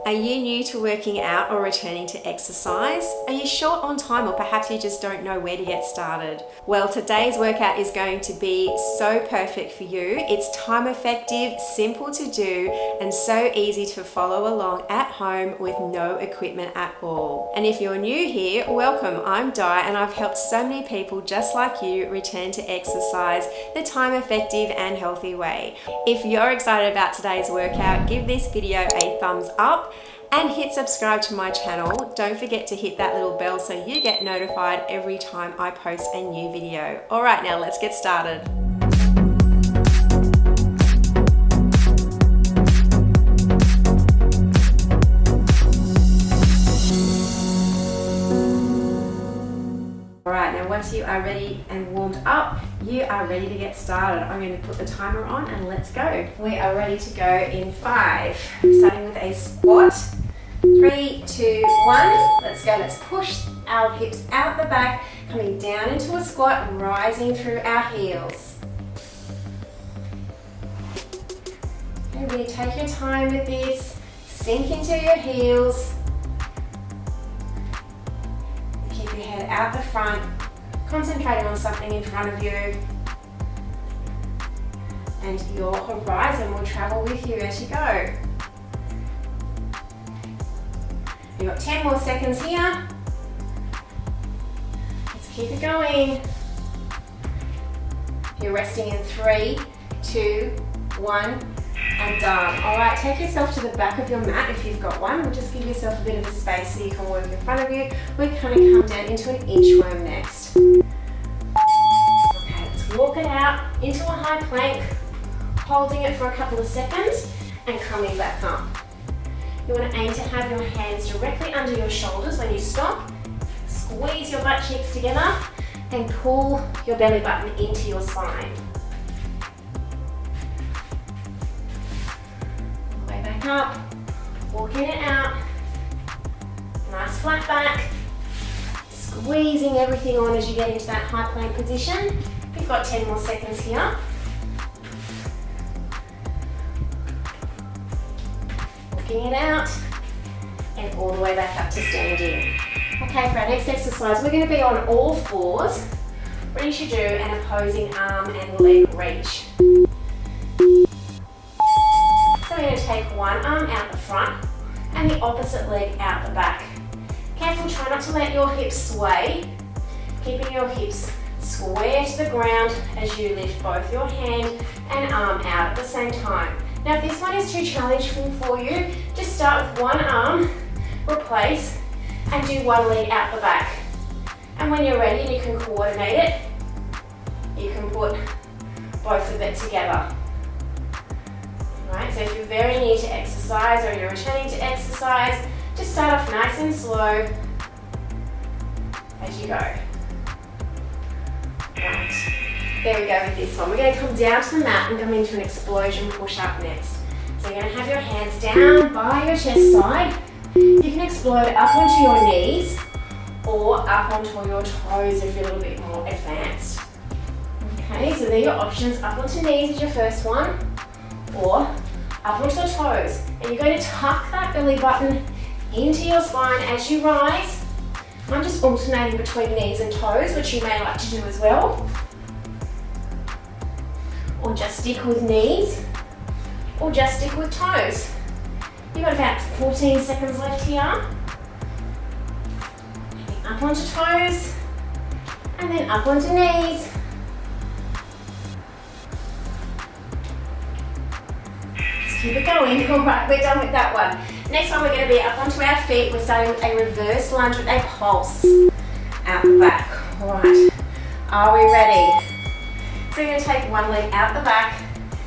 Are you new to working out or returning to exercise? Are you short on time, or perhaps you just don't know where to get started? Well, today's workout is going to be so perfect for you. It's time effective, simple to do, and so easy to follow along at home with no equipment at all. And if you're new here, welcome. I'm Di, and I've helped so many people just like you return to exercise the time effective and healthy way. If you're excited about today's workout, give this video a thumbs up and hit subscribe to my channel. Don't forget to hit that little bell so you get notified every time I post a new video. All right, now let's get started. All right, now once you are ready and warmed up, you are ready to get started. I'm going to put the timer on and let's go. We are ready to go in 5. Starting with a squat. 3, 2, 1. Let's go. Let's push our hips out the back, coming down into a squat, rising through our heels. Okay, really take your time with this. Sink into your heels. Keep your head out the front. Concentrating on something in front of you. And your horizon will travel with you as you go. You've got 10 more seconds here. Let's keep it going. You're resting in 3, 2, 1, and done. All right, take yourself to the back of your mat if you've got one. We'll just give yourself a bit of a space so you can work in front of you. We're going to come down into an inchworm next. Okay, let's walk it out into a high plank, holding it for a couple of seconds and coming back up. You want to aim to have your hands directly under your shoulders when you stop. Squeeze your butt cheeks together and pull your belly button into your spine. All the way back up, walking it out. Nice flat back. Squeezing everything on as you get into that high plank position. We've got 10 more seconds here. It out and all the way back up to standing. Okay, for our next exercise, we're going to be on all fours, ready to do an opposing arm and leg reach. So we're going to take one arm out the front and the opposite leg out the back. Careful, try not to let your hips sway, keeping your hips square to the ground as you lift both your hand and arm out at the same time. Now, if this one is too challenging for you, just start with one arm, replace, and do one leg out the back. And when you're ready and you can coordinate it, you can put both of it together. All right, so if you're very new to exercise or you're returning to exercise, just start off nice and slow as you go. Right. There we go with this one. We're going to come down to the mat and come into an explosion push-up next. So you're going to have your hands down by your chest side. You can explode up onto your knees or up onto your toes if you're a little bit more advanced. Okay, so there are your options. Up onto knees is your first one, or up onto the toes. And you're going to tuck that belly button into your spine as you rise. I'm just alternating between knees and toes, which you may like to do as well. Or just stick with knees, or just stick with toes. You've got about 14 seconds left here. Up onto toes, and then up onto knees. Let's keep it going. All right, we're done with that one. Next one, we're going to be up onto our feet. We're starting with a reverse lunge with a pulse out the back. All right, are we ready? So you're going to take one leg out the back,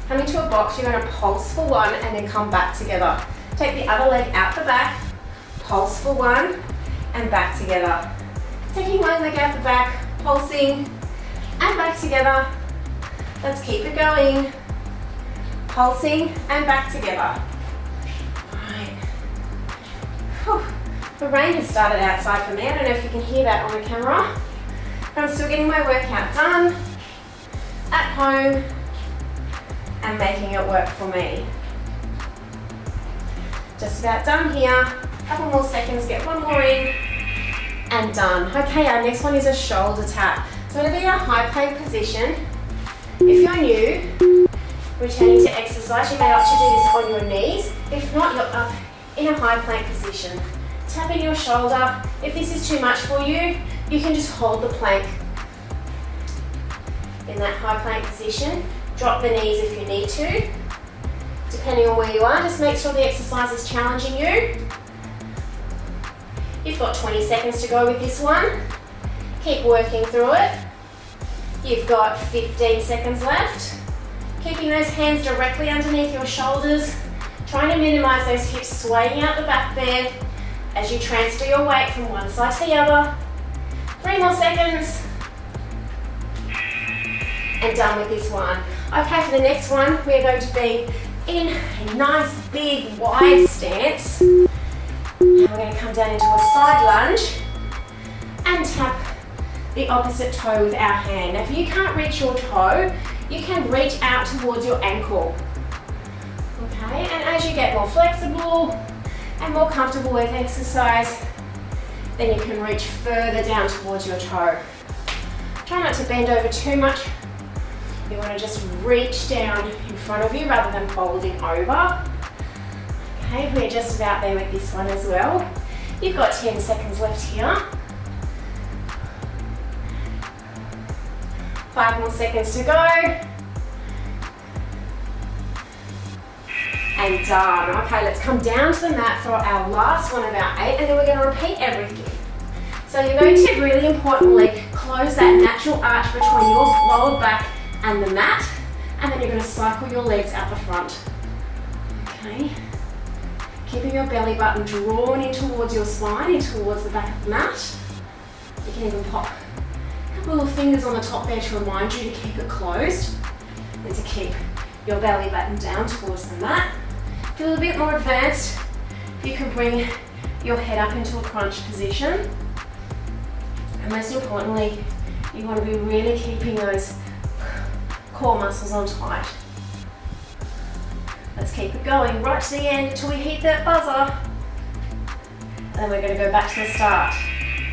come into a box, you're going to pulse for one and then come back together. Take the other leg out the back, pulse for one and back together. Taking one leg out the back, pulsing and back together. Let's keep it going. Pulsing and back together. Right. Whew. The rain has started outside for me. I don't know if you can hear that on the camera, but I'm still getting my workout done at home and making it work for me. Just about done here. Couple more seconds, get one more in, and done. Okay, our next one is a shoulder tap. So it'll be our high plank position. If you're new, returning to exercise, you may opt to do this on your knees. If not, you're up in a high plank position. Tapping your shoulder. If this is too much for you, you can just hold the plank in that high plank position. Drop the knees if you need to. Depending on where you are, just make sure the exercise is challenging you. You've got 20 seconds to go with this one. Keep working through it. You've got 15 seconds left. Keeping those hands directly underneath your shoulders. Trying to minimize those hips swaying out the back there as you transfer your weight from one side to the other. 3 more seconds. And done with this one. Okay, for the next one, we're going to be in a nice, big, wide stance. And we're going to come down into a side lunge and tap the opposite toe with our hand. Now, if you can't reach your toe, you can reach out towards your ankle. Okay, and as you get more flexible and more comfortable with exercise, then you can reach further down towards your toe. Try not to bend over too much. You want to just reach down in front of you rather than folding over. Okay, we're just about there with this one as well. You've got 10 seconds left here. 5 more seconds to go. And done. Okay, let's come down to the mat for our last one of our 8, and then we're going to repeat everything. So you're going to really importantly close that natural arch between your lower back and the mat, and then you're going to cycle your legs out the front. Okay, keeping your belly button drawn in towards your spine, in towards the back of the mat. You can even pop a couple little fingers on the top there to remind you to keep it closed and to keep your belly button down towards the mat. Feel a bit more advanced, you can bring your head up into a crunch position. And most importantly, you want to be really keeping those core muscles on tight. Let's keep it going right to the end until we hit that buzzer. And then we're going to go back to the start.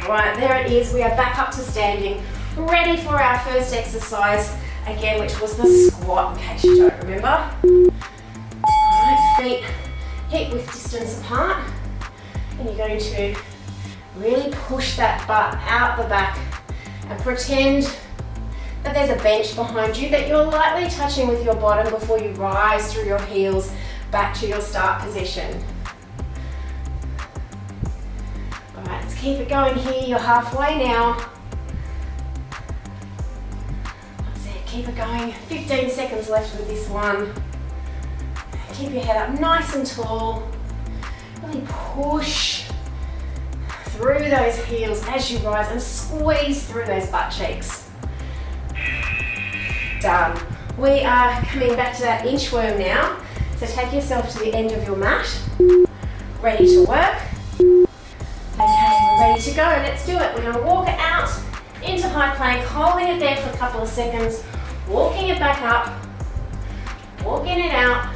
All right, there it is. We are back up to standing, ready for our first exercise again, which was the squat, in case you don't remember. All right, feet hip width distance apart. And you're going to really push that butt out the back and pretend that there's a bench behind you that you're lightly touching with your bottom before you rise through your heels back to your start position. All right, let's keep it going here. You're halfway now. That's it, keep it going. 15 seconds left with this one. Keep your head up nice and tall. Really push through those heels as you rise and squeeze through those butt cheeks. Done. We are coming back to that inchworm now. So take yourself to the end of your mat. Ready to work. Okay, we're ready to go. Let's do it. We're going to walk it out into high plank, holding it there for a couple of seconds, walking it back up, walking it out,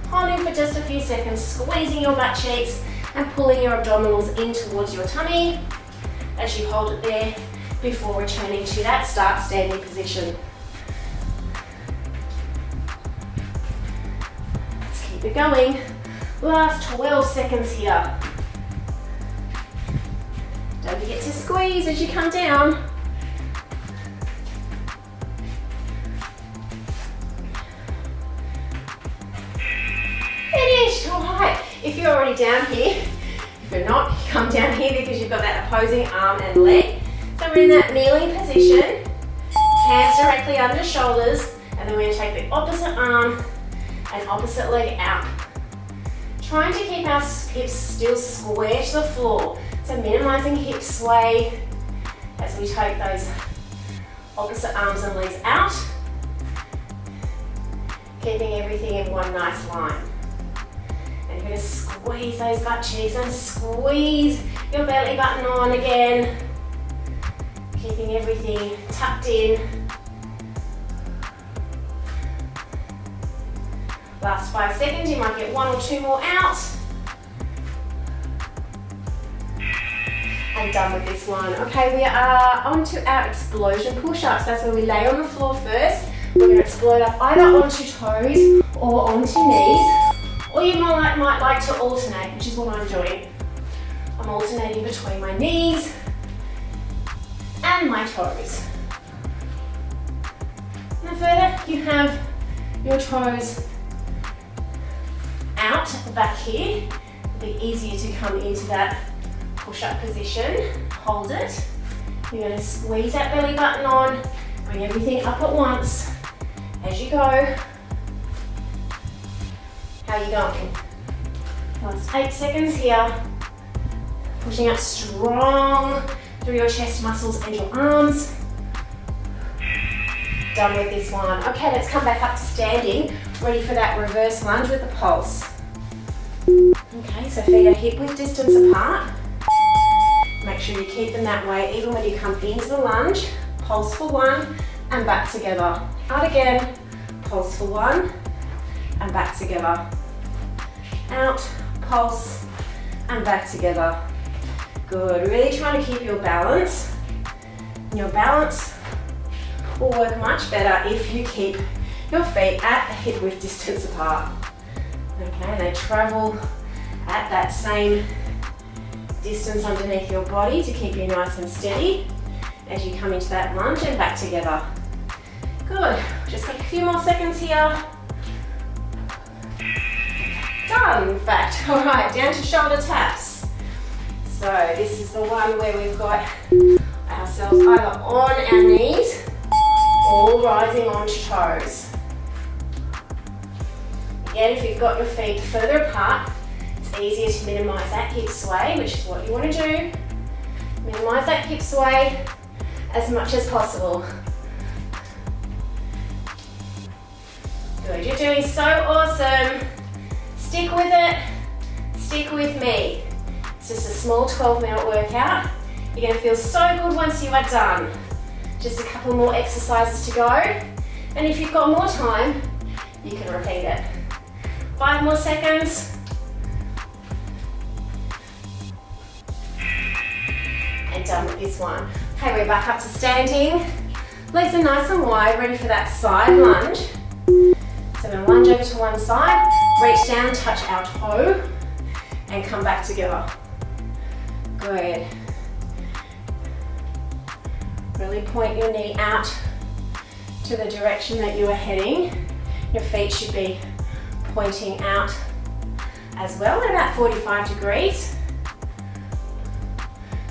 holding for just a few seconds, squeezing your butt cheeks and pulling your abdominals in towards your tummy as you hold it there before returning to that start standing position. Keep it going. Last 12 seconds here. Don't forget to squeeze as you come down. Finished. All right. If you're already down here, if you're not, come down here because you've got that opposing arm and leg. So we're in that kneeling position. Hands directly under shoulders, and then we're going to take the opposite arm and opposite leg out. Trying to keep our hips still square to the floor. So minimizing hip sway as we take those opposite arms and legs out. Keeping everything in one nice line. And you're going to squeeze those butt cheeks and squeeze your belly button on again. Keeping everything tucked in. Last 5 seconds, you might get 1 or 2 more out. And done with this one. Okay, we are on to our explosion push-ups. That's where we lay on the floor first. We're going to explode up either onto toes or onto knees. Or you might like to alternate, which is what I'm doing. I'm alternating between my knees and my toes. And the further you have your toes out at the back here, it'll be easier to come into that push-up position. Hold it. You're going to squeeze that belly button on, bring everything up at once as you go. How are you going? Last 8 seconds here. Pushing up strong through your chest muscles and your arms. Done with this one. Okay, let's come back up to standing. Ready for that reverse lunge with the pulse. Okay, so feet are hip width distance apart. Make sure you keep them that way even when you come into the lunge. Pulse for 1 and back together. Out again. Pulse for 1 and back together. Out, pulse and back together. Good, really trying to keep your balance. And your balance will work much better if you keep your feet at hip width distance apart. Okay, and they travel at that same distance underneath your body to keep you nice and steady as you come into that lunge and back together. Good, just got a few more seconds here. Done, in fact. All right, down to shoulder taps. So this is the one where we've got ourselves either on our knees or rising onto toes. Again, if you've got your feet further apart, it's easier to minimise that hip sway, which is what you want to do. Minimise that hip sway as much as possible. Good, you're doing so awesome. Stick with it, stick with me. It's just a small 12-minute workout. You're going to feel so good once you are done. Just a couple more exercises to go. And if you've got more time, you can repeat it. 5 more seconds. And done with this one. Okay, we're back up to standing. Legs are nice and wide, ready for that side lunge. So we're going to lunge over to one side, reach down, touch our toe, and come back together. Good. Really point your knee out to the direction that you are heading. Your feet should be pointing out as well at about 45 degrees.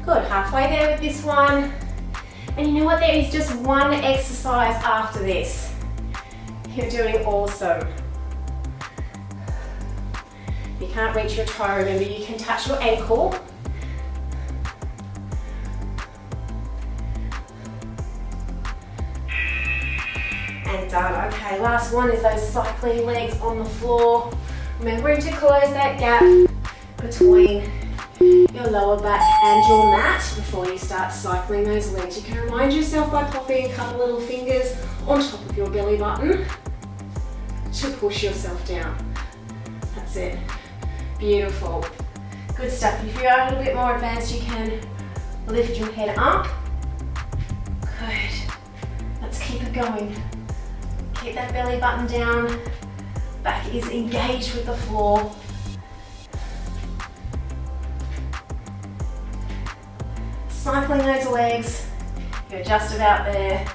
Good, halfway there with this one. And you know what, there is just one exercise after this. You're doing awesome. If you can't reach your toe, remember you can touch your ankle. And done. Okay, last one is those cycling legs on the floor. Remembering to close that gap between your lower back and your mat before you start cycling those legs. You can remind yourself by popping a couple little fingers on top of your belly button to push yourself down. That's it. Beautiful. Good stuff. If you are a little bit more advanced, you can lift your head up. Good. Let's keep it going. Keep that belly button down. Back is engaged with the floor. Cycling those legs. You're just about there.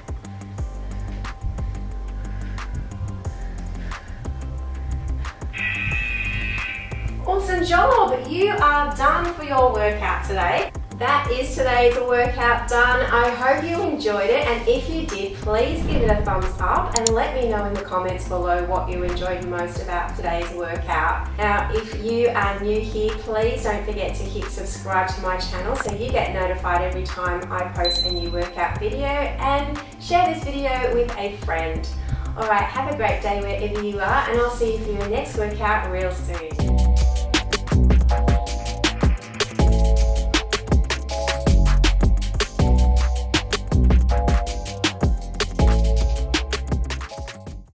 Awesome job! You are done for your workout today. That is today's workout done. I hope you enjoyed it, and if you did, please give it a thumbs up and let me know in the comments below what you enjoyed most about today's workout. Now, if you are new here, please don't forget to hit subscribe to my channel so you get notified every time I post a new workout video, and share this video with a friend. Alright, have a great day wherever you are, and I'll see you for your next workout real soon.